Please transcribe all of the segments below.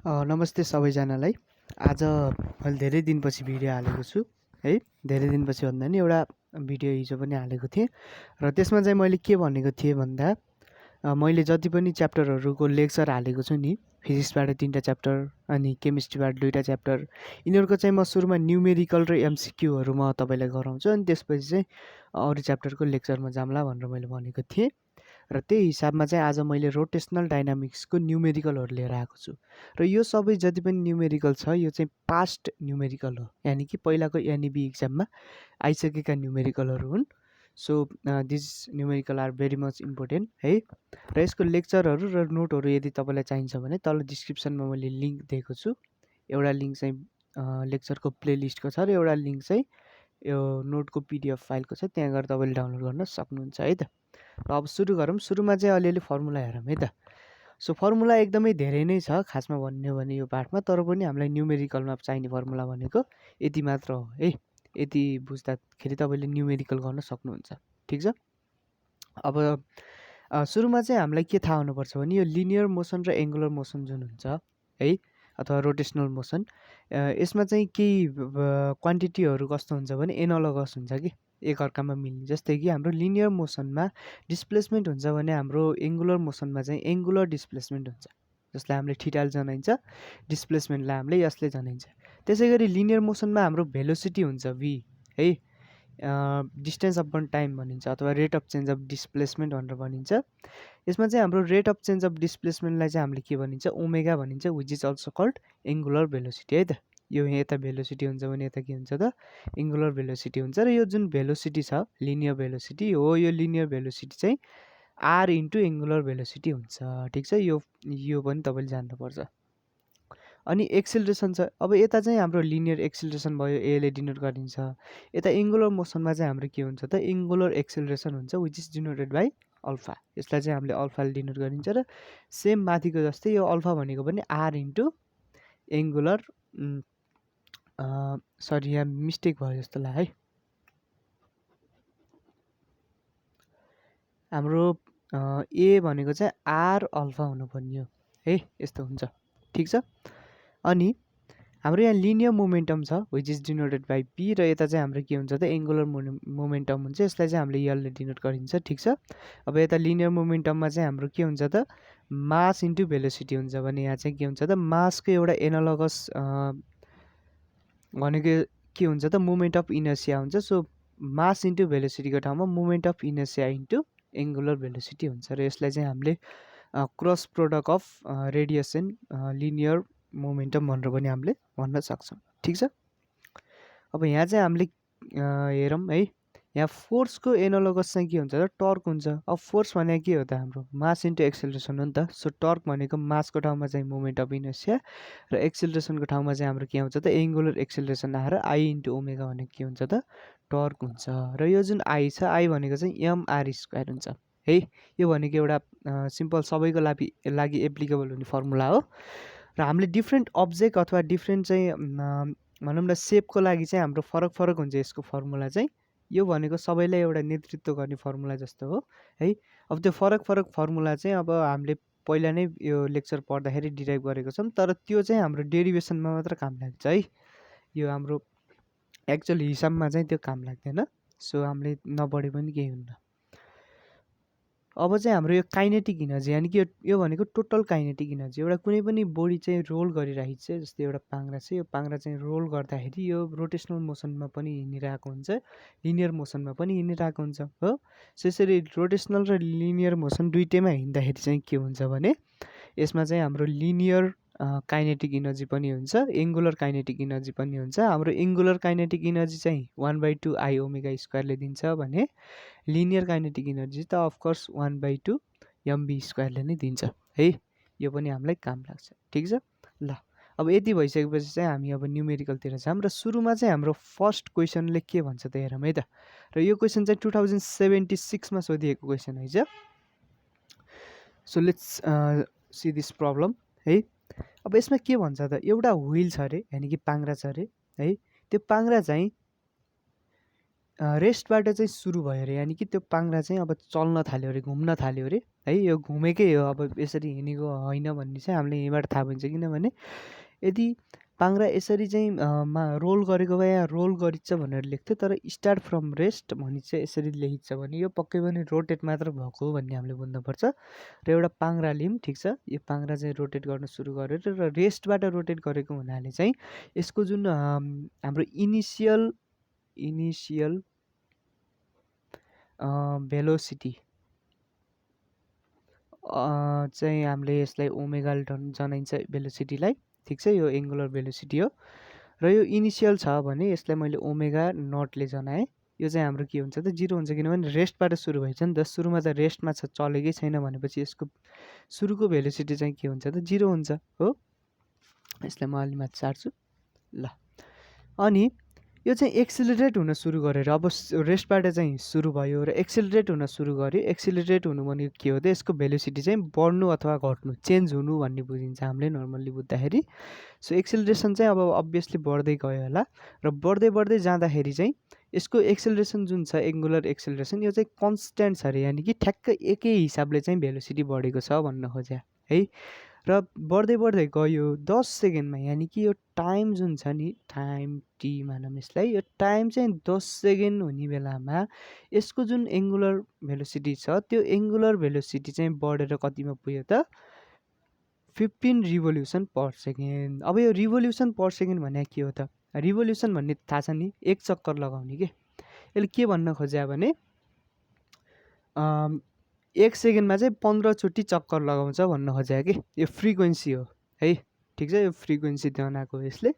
नमस्ते सबैजनालाई। आज मैले धेरै दिनपछि भिडियो हालेको छु है। धेरै दिनपछि भन्दा नि एउटा भिडियो हिजो पनि हालेको थिएँ र त्यसमा चाहिँ मैले के भनेको थिएँ भन्दा मैले जति पनि च्याप्टरहरूको लेक्चर हालेको छु नि, फिजिक्सबाट 3टा च्याप्टर अनि केमिस्ट्रीबाट 2टा च्याप्टर, यिनीहरूको चाहिँ म सुरुमा न्युमेरिकल र एमसिक्यूहरू म तपाईँलाई गराउँछु अनि त्यसपछि चाहिँ अरू च्याप्टरको लेक्चरमा जाम्ला भनेर मैले भनेको थिएँ। र त्यही हिसाबमा चाहिँ आज मैले रोटेसनल डाइनामिक्सको न्युमेरिकलहरू लिएर आएको छु र यो सबै जति पनि न्युमेरिकल छ यो चाहिँ पास्ट न्युमेरिकल हो, यानि कि पहिलाको एनइबी इक्जाममा आइसकेका न्युमेरिकलहरू हुन्। So this numerical are very much important है। र यसको लेक्चरहरू र नोटहरू यदि तपाईँलाई चाहिन्छ भने तल डिस्क्रिप्सनमा मैले लिङ्क दिएको छु। एउटा लिङ्क चाहिँ लेक्चरको प्लेलिस्टको छ र एउटा लिङ्क चाहिँ यो नोटको पिडिएफ फाइलको छ, त्यहाँ गएर तपाईँले डाउनलोड गर्न सक्नुहुन्छ है त। र अब सुरु गरौँ। सुरुमा चाहिँ अलिअलि फर्मुला हेरौँ है त। सो फर्मुला एकदमै धेरै नै छ खासमा भन्यो भने यो पार्टमा, तर पनि हामीलाई न्युमेरिकलमा चाहिने फर्मुला भनेको यति मात्र हो है। यति बुझ्दाखेरि तपाईँले न्युमेरिकल गर्न सक्नुहुन्छ, ठिक छ। अब सुरुमा चाहिँ हामीलाई के थाहा हुनुपर्छ भने यो लिनियर मोसन र एङ्गुलर मोसन जुन हुन्छ है, अथवा रोटेसनल मोसन, यसमा चाहिँ केही क्वान्टिटीहरू कस्तो हुन्छ भने एनालोगस हुन्छ कि एकअर्कामा मिल्ने। जस्तै कि हाम्रो लिनियर मोसनमा डिस्प्लेसमेन्ट हुन्छ भने हाम्रो एङ्गुलर मोसनमा चाहिँ एङ्गुलर डिस्प्लेसमेन्ट हुन्छ, जसलाई हामीले थिटाले जनाइन्छ, डिस्प्लेसमेन्टलाई हामीले यसले जनाइन्छ। त्यसै गरी लिनियर मोसनमा हाम्रो भेलोसिटी हुन्छ भी है, डिस्टेन्स अपन टाइम भनिन्छ अथवा rate of change of displacement भनेर भनिन्छ। यसमा चाहिँ हाम्रो रेट अफ चेन्ज अफ डिस्प्लेसमेन्टलाई चाहिँ हामीले के भनिन्छ, ओमेगा भनिन्छ, which is also called angular velocity है त। यो यता भेलोसिटी हुन्छ भने यता के हुन्छ त, एङ्गुलर भेलोसिटी हुन्छ। र यो जुन भेलोसिटी छ लिनियर भेलोसिटी हो, यो लिनियर भेलोसिटी चाहिँ आर इन्टु एङ्गुलर भेलोसिटी हुन्छ, ठिक छ। यो पनि तपाईँले जान्नुपर्छ। अनि एक्सिलरेसन छ। अब यता चाहिँ हाम्रो लिनियर एक्सिलरेसन भयो, एले डिनोट गरिन्छ। यता एङ्गुलर मोसनमा चाहिँ हाम्रो के हुन्छ त, एङ्गुलर एक्सिलरेसन हुन्छ, which is denoted by alpha. यसलाई चाहिँ हामीले अल्फाले डिनोट गरिन्छ। र सेम माथिको जस्तै यो अल्फा भनेको पनि आर इन्टु एङ्गुलर, सरी यहाँ मिस्टेक भयो जस्तो लाग्यो है। हाम्रो ए भनेको चाहिँ आर अल्फा हुनुपर्ने हो है, यस्तो हुन्छ, ठिक छ। अनि हाम्रो यहाँ लिनियर मोमेन्टम छ, which is denoted by P, र यता चाहिँ हाम्रो के हुन्छ त, एङ्गुलर मोमेन्टम हुन्छ, यसलाई चाहिँ हामीले यसले डिनोट गरिन्छ, ठिक छ। अब यता लिनियर मोमेन्टममा चाहिँ हाम्रो के हुन्छ त, मास इन्टु भेलोसिटी हुन्छ भने यहाँ चाहिँ के हुन्छ त, मासको एउटा एनालोगस भनेको के हुन्छ त, मोमेन्ट अफ इनर्सिया हुन्छ। सो मास इन्टु भेलोसिटीको ठाउँमा moment of inertia into angular velocity हुन्छ। र यसलाई चाहिँ हामीले cross product of radiation linear momentum भनेर पनि हामीले भन्न सक्छौँ, ठिक छ। अब यहाँ चाहिँ हामीले हेरौँ है, यहाँ फोर्सको एनालोगस चाहिँ के हुन्छ त, टर्क हुन्छ। अब फोर्स भनेको के हो त, हाम्रो मास इन्टु एक्सिलरेसन हो नि त। सो टर्क भनेको मासको ठाउँमा चाहिँ मोमेन्ट अफ इनर्सिया र एक्सिलरेसनको ठाउँमा चाहिँ हाम्रो के आउँछ त, एङ्गुलर एक्सिलरेसन आएर आई इन्टु ओमेगा भनेको के हुन्छ त, टर्क हुन्छ। र यो जुन आई छ, आई भनेको चाहिँ एमआर स्क्वायर हुन्छ है। यो भनेको एउटा सिम्पल सबैको लागि एप्लिकेबल हुने फर्मुला हो। र हामीले डिफ्रेन्ट अब्जेक्ट अथवा डिफ्रेन्ट चाहिँ भनौँ न सेपको लागि चाहिँ हाम्रो फरक फरक हुन्छ यसको फर्मुला चाहिँ। यो भनेको सबैलाई एउटा नेतृत्व गर्ने फर्मुला जस्तो हो है। अब त्यो फरक फरक फर्मुला चाहिँ अब हामीले पहिला नै यो लेक्चर पढ्दाखेरि डिराइभ गरेको छौँ, तर त्यो चाहिँ हाम्रो डेरिभेसनमा मात्र काम लाग्छ है। यो हाम्रो एक्चुअल हिसाबमा चाहिँ त्यो काम लाग्दैन। सो हामीले नपढे पनि केही हुन्न। अब चाहिँ हाम्रो यो काइनेटिक इनर्जी, यानि कि यो भनेको टोटल काइनेटिक इनर्जी। एउटा कुनै पनि बडी चाहिँ रोल गरिरहेको छ, जस्तै एउटा पाङ्ग्रा छ, यो पाङ्ग्रा चाहिँ रोल गर्दाखेरि यो रोटेसनल मोसनमा पनि हिँडिरहेको हुन्छ, लिनियर मोसनमा पनि हिँडिरहेको हुन्छ हो। यसरी रोटेसनल र लिनियर मोसन दुइटैमा हिँड्दाखेरि चाहिँ के हुन्छ भने यसमा चाहिँ हाम्रो लिनियर काइनेटिक इनर्जी पनि हुन्छ, एङ्गुलर काइनेटिक इनर्जी पनि हुन्छ। हाम्रो एङ्गुलर काइनेटिक इनर्जी चाहिँ 1/2 आई ओमेगा स्क्वायरले दिन्छ भने लिनियर काइनेटिक इनर्जी त अफकोर्स 1/2 एमबी स्क्वायरले नै दिन्छ है। यो पनि हामीलाई काम लाग्छ, ठिक छ। ल अब यति भइसकेपछि चाहिँ हामी अब न्युमेरिकलतिर जाऊँ। र सुरुमा चाहिँ हाम्रो फर्स्ट क्वेसनले के भन्छ त हेरौँ है त। र यो क्वेसन चाहिँ 2076मा सोधिएको क्वेसन है। So let's see this problem है। अब यसमा के भन्छ त, एउटा व्हिल छ अरे, यानि कि पाङ्ग्रा छ अरे है। त्यो पाङ्ग्रा चाहिँ रेस्टबाट चाहिँ सुरु भयो अरे, यानि कि त्यो पाङ्ग्रा चाहिँ अब चल्न थाल्यो अरे, घुम्न थाल्यो अरे है। यो घुमेकै हो, अब यसरी हिँडेको होइन भन्ने चाहिँ हामीले यहीँबाट थाहा पाइन्छ। किनभने यदि पाङ्ग्रा यसरी चाहिँ रोल गरेको भए यहाँ रोल गरिन्छ भनेर लेख्थ्यो, तर स्टार्ट फ्रम रेस्ट भनी चाहिँ यसरी लेखिन्छ भने यो पक्कै पनि रोटेट मात्र भएको हो भन्ने हामीले बुझ्नुपर्छ। र एउटा पाङ्ग्रा लियौँ, ठिक छ, यो पाङ्ग्रा चाहिँ रोटेट गर्न सुरु गरेर र रेस्टबाट रोटेट गरेको हुनाले चाहिँ यसको जुन हाम्रो इनिसियल भेलोसिटी चाहिँ हामीले यसलाई ओमेगा जनाइन्छ भेलोसिटीलाई, ठिक छ। यो एङ्गुलर भेलोसिटी हो र यो इनिसियल छ भने यसलाई मैले ओमेगा नटले जनाएँ। यो चाहिँ हाम्रो के हुन्छ त 0 हुन्छ, किनभने रेस्टबाट सुरु भएछ नि त। सुरुमा त रेस्टमा छ, चलेकै छैन भनेपछि यसको सुरुको भेलोसिटी चाहिँ के हुन्छ त 0 हुन्छ हो। यसलाई म अलि माथि सार्छु ल। अनि यो चाहिँ एक्सिलरेट हुन सुरु गरेर अब रेस्टबाट चाहिँ सुरु भयो र एक्सिलरेट हुन सुरु गर्यो। एक्सिलरेट हुनु भनेको के हो त, यसको भेलोसिटी चाहिँ बढ्नु अथवा घट्नु, चेन्ज हुनु भन्ने बुझिन्छ हामीले नर्मल्ली बुझ्दाखेरि। सो एक्सिलरेसन चाहिँ अब अभियसली बढ्दै गयो होला र बढ्दै बढ्दै जाँदाखेरि चाहिँ यसको एक्सिलरेसन जुन छ एङ्गुलर एक्सिलरेसन, यो चाहिँ कन्स्ट्यान्ट छ अरे, यानि कि ठ्याक्क एकै हिसाबले चाहिँ भेलोसिटी बढेको छ भन्न खोज्या है। र बढ्दै बढ्दै गयो 10 सेकेन्डमा, यानि कि यो टाइम जुन छ नि, टाइम टी मानौँ यसलाई, यो टाइम चाहिँ 10 सेकेन्ड हुने बेलामा यसको जुन एङ्गुलर भेलोसिटी छ त्यो एङ्गुलर भेलोसिटी चाहिँ बढेर कतिमा पुग्यो त 15 रिभोल्युसन पर सेकेन्ड। अब यो रिभोल्युसन पर सेकेन्ड भने के हो त, रिभोल्युसन भन्ने थाहा छ नि, एक चक्कर लगाउने के। यसले के भन्न खोज्या भने 1 सेकेन्डमा चाहिँ 15 चोटि चक्कर लगाउँछ भन्न खोज्या कि। यो फ्रिक्वेन्सी हो है, ठिक छ, यो फ्रिक्वेन्सी जनाएको हो यसले।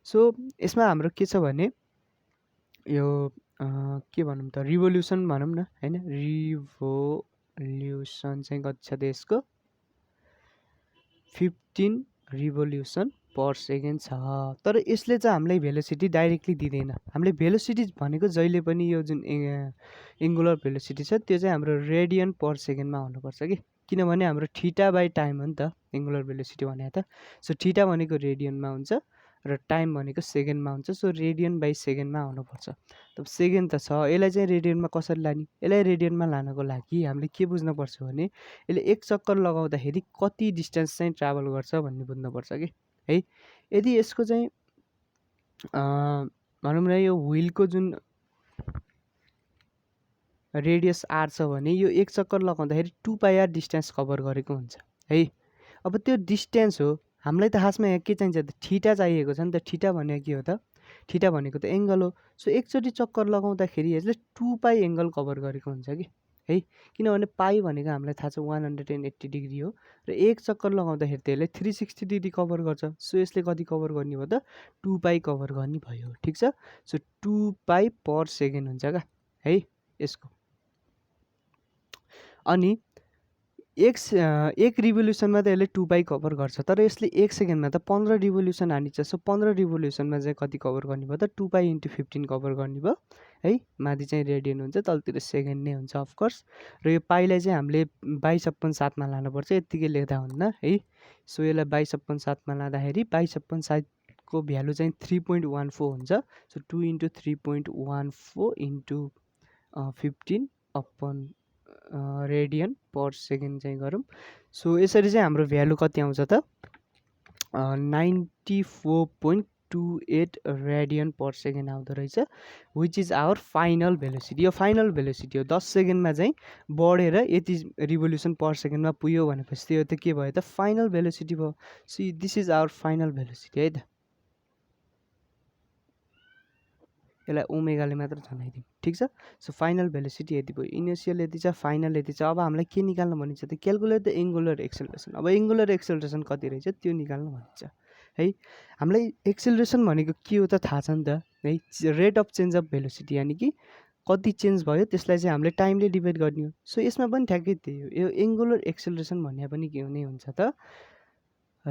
सो यसमा हाम्रो के छ भने यो के भनौँ त, रिभोल्युसन भनौँ न होइन, रिभोल्युसन चाहिँ कति छ त यसको 15 रिभोल्युसन पर सेकेन्ड छ। तर यसले चाहिँ हामीलाई भेलोसिटी डाइरेक्टली दिँदैन। हामीले भेलोसिटी भनेको जहिले पनि यो जुन एङ्गुलर भेलोसिटी छ त्यो चाहिँ हाम्रो रेडियन पर सेकेन्डमा हुनुपर्छ कि, किनभने हाम्रो थीटा बाई टाइम हो नि त एङ्गुलर भेलोसिटी भने त। सो थीटा भनेको रेडियनमा हुन्छ र टाइम भनेको सेकेन्डमा हुन्छ। सो रेडियन बाई सेकेन्डमा आउनुपर्छ। तब सेकेन्ड त छ, यसलाई चाहिँ रेडियनमा कसरी लाने, यसलाई रेडियनमा लानको लागि हामीले के बुझ्नुपर्छ भने यसले एक चक्कर लगाउँदाखेरि कति डिस्टेन्स चाहिँ ट्राभल गर्छ भन्ने बुझ्नुपर्छ कि है। यदि यसको चाहिँ भनौँ न यो व्हिलको जुन रेडियस आर छ भने यो एक चक्कर लगाउँदाखेरि 2πr डिस्टेन्स कभर गरेको हुन्छ है। अब त्यो डिस्टेन्स हो, हामीलाई त खासमा यहाँ के चाहिन्छ त, थीटा चाहिएको छ नि त। थीटा भनेको के हो त, थीटा भनेको त एङ्गल हो। सो एकचोटि चक्कर लगाउँदाखेरि यसले 2π एङ्गल कभर गरेको हुन्छ कि है, किनभने पाई भनेको हामीलाई थाहा छ 180 डिग्री हो र एक चक्कर लगाउँदाखेरि त्यसले 360 डिग्री कभर गर्छ। सो यसले कति कभर गर्ने भयो त 2π कभर गर्ने भयो, ठिक छ। सो 2π पर सेकेन्ड हुन्छ क्या है यसको। अनि एक रिभोल्युसनमा त यसले 2π कभर गर्छ, तर यसले 1 सेकेन्डमा त 15 रिभोल्युसन हानिन्छ। सो 15 रिभोल्युसनमा चाहिँ कति कभर गर्ने भयो त 2π × 15 कभर गर्ने भयो है। माथि चाहिँ रेडियन हुन्छ, तलतिर सेकेन्ड नै हुन्छ अफकोर्स। र यो पाइलाई चाहिँ हामीले 22/7मा लानुपर्छ, यत्तिकै लेख्दा हुन्न है। सो यसलाई 22/7मा लाँदाखेरि 22/7को भ्यालु चाहिँ 3.14 हुन्छ। सो 2 × 3.14 × 15 रेडियन पर सेकेन्ड चाहिँ गरौँ। सो यसरी चाहिँ हाम्रो भ्यालु कति आउँछ त 94.28 रेडियन पर सेकेन्ड आउँदो रहेछ, which is our final velocity. यो फाइनल भेलोसिटी हो। 10 सेकेन्डमा चाहिँ बढेर यति रिभोल्युसन पर सेकेन्डमा पुग्यो भनेपछि त्यो त के भयो त फाइनल भेलोसिटी भयो। So this is our final velocity है त। यसलाई ओमेगाले मात्र जनाइदिउँ, ठिक छ। सो फाइनल भेलोसिटी यति भयो, इनिसियल यति छ, फाइनल यति छ। अब हामीलाई के निकाल्नु भनिन्छ त, क्यालकुलेट द एङ्गुलर एक्सेलरेसन। अब एङ्गुलर एक्सेलरेसन कति रहेछ त्यो निकाल्नु भनिन्छ है। हामीलाई एक्सेलरेसन भनेको के हो त थाहा छ नि त है, rate of change of velocity, यानि कि कति चेन्ज भयो त्यसलाई चाहिँ हामीले टाइमले डिभाइड गर्ने हो। सो यसमा पनि ठ्याक्कै त्यही हो। यो एङ्गुलर एक्सेलरेसन भन्ने पनि के हुने हुन्छ त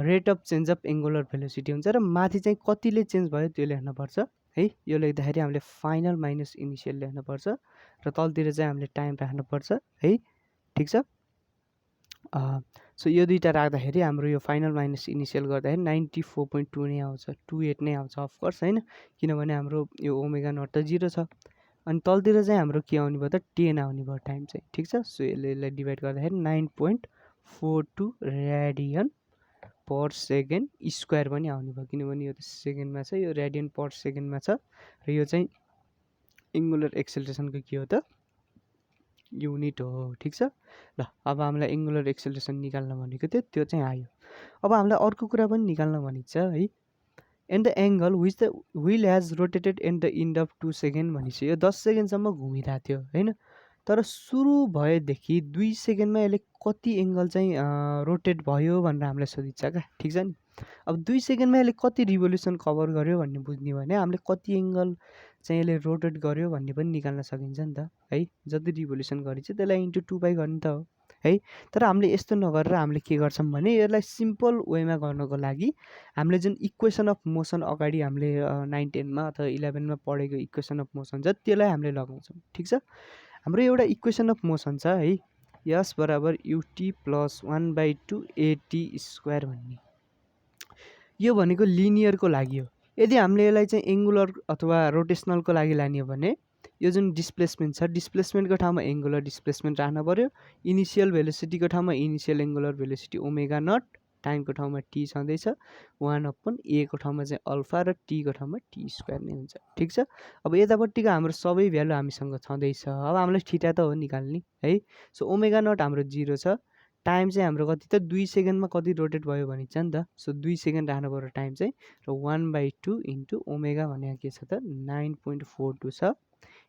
rate of change of angular velocity हुन्छ, र माथि चाहिँ कतिले चेन्ज भयो त्यो लेख्नुपर्छ है। यो लेख्दाखेरि हामीले फाइनल माइनस इनिसियल लेख्नुपर्छ र तलतिर चाहिँ हामीले टाइम राख्नुपर्छ है, ठिक छ। सो यो दुईवटा राख्दाखेरि हाम्रो यो फाइनल माइनस इनिसियल गर्दाखेरि 94.2 नै आउँछ, 28 नै आउँछ अफकोर्स होइन, किनभने हाम्रो यो ओमेगा नट त 0 छ। अनि तलतिर चाहिँ हाम्रो के आउने भयो त 10 आउने भयो टाइम चाहिँ, ठिक छ। सो यसलाई डिभाइड गर्दाखेरि 9.42 रेडियन पर सेकेन्ड स्क्वायर पनि आउने भयो, किनभने यो त सेकेन्डमा छ, यो रेडियन पर सेकेन्डमा छ, र यो चाहिँ एङ्गुलर एक्सेलरेसनको के हो त युनिट हो, ठिक छ। ल अब हामीलाई एङ्गुलर एक्सेलरेसन निकाल्न भनेको थियो, त्यो चाहिँ आयो। अब हामीलाई अर्को कुरा पनि निकाल्न भनेको छ है, and the angle which the wheel has rotated at the end of 2 second भनेपछि यो 10 सेकेन्डसम्म घुमिरहेको थियो होइन, तर सुरु भएदेखि 2 सेकेन्डमा यसले कति एङ्गल चाहिँ रोटेट भयो भनेर हामीलाई सोधिन्छ क्या, ठिक छ नि। अब 2 सेकेन्डमा यसले कति रिभोल्युसन कभर गर्यो भन्ने बुझ्ने भने हामीले कति एङ्गल चाहिँ यसले रोटेट गर्यो भन्ने पनि निकाल्न सकिन्छ नि त है। जति रिभोल्युसन गरिन्छ त्यसलाई इन्टु 2 गर्ने त हो है। तर हामीले यस्तो नगरेर हामीले के गर्छौँ भने यसलाई सिम्पल वेमा गर्नको लागि हामीले जुन इक्वेसन अफ मोसन अगाडि हामीले 9, 10मा अथवा 11मा पढेको इक्वेसन अफ मोसन छ त्यसलाई हामीले लगाउँछौँ, ठिक छ। हाम्रो एउटा इक्वेसन अफ मोसन छ है, यस बराबर युटी प्लस 1/2 एटी स्क्वायर भन्ने, यो भनेको लिनियरको लागि हो। यदि हामीले यसलाई चाहिँ एङ्गुलर अथवा रोटेसनलको लागि लाने हो भने यो जुन डिस्प्लेसमेन्ट छ, डिस्प्लेसमेन्टको ठाउँमा एङ्गुलर डिस्प्लेसमेन्ट राख्नु पऱ्यो, इनिसियल भेलोसिटीको ठाउँमा initial angular velocity omega naught, टाइमको ठाउँमा टी छँदैछ 1/a को ठाउँमा चाहिँ अल्फा र टीको ठाउँमा टी स्क्वायर नै हुन्छ, ठिक छ। अब यतापट्टिको हाम्रो सबै भ्यालु हामीसँग छँदैछ, अब हामीलाई थीटा त हो निकाल्ने है। सो ओमेगा नट हाम्रो 0 छ, टाइम चाहिँ हाम्रो कति त 2 सेकेन्डमा कति रोटेट भयो भनिन्छ नि त। सो 2 सेकेन्ड राख्नु पऱ्यो टाइम चाहिँ, र 1/2 इन्टु ओमेगा भनेको के छ त 9.42 छ,